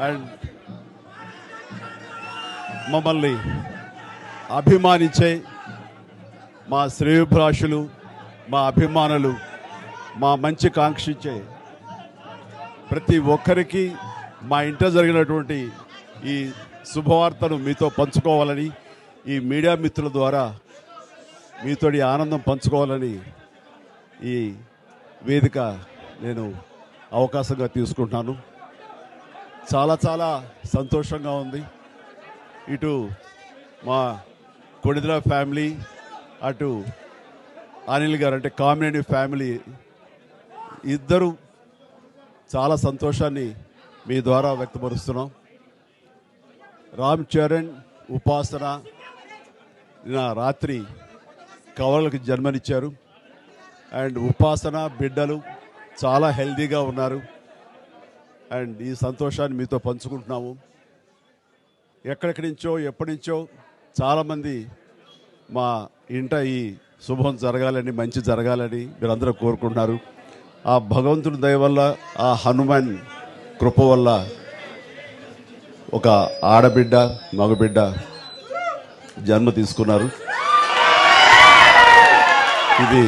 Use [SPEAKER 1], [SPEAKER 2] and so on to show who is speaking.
[SPEAKER 1] And మమ్మల్ని అభిమానించే మా శ్రేయోభిలాషులు, మా అభిమానులు, మా మంచి కాంక్షించే ప్రతి ఒక్కరికి మా ఇంట జరిగినటువంటి ఈ శుభవార్తను మీతో పంచుకోవాలని, ఈ మీడియా మిత్రుల ద్వారా మీతోటి ఆనందం పంచుకోవాలని ఈ వేదిక నేను అవకాశంగా తీసుకుంటున్నాను. చాలా చాలా సంతోషంగా ఉంది. ఇటు మా కొడిదల ఫ్యామిలీ, అటు అనిల్ గారు అంటే కామినేని ఫ్యామిలీ ఇద్దరు చాలా సంతోషాన్ని మీ ద్వారా వ్యక్తపరుస్తున్నాం. రామ్ చరణ్, ఉపాసన నిన్న రాత్రి కవలలకు జన్మనిచ్చారు. అండ్ ఉపాసన బిడ్డలు చాలా హెల్దీగా ఉన్నారు. అండ్ ఈ సంతోషాన్ని మీతో పంచుకుంటున్నాము. ఎక్కడెక్కడి నుంచో ఎప్పటి నుంచో చాలామంది మా ఇంట ఈ శుభం జరగాలని, మంచి జరగాలని మీరందరూ కోరుకుంటున్నారు. ఆ భగవంతుడి దయ వల్ల, ఆ హనుమాన్ కృప వల్ల ఒక ఆడబిడ్డ, మగబిడ్డ జన్మ తీసుకున్నారు. ఇది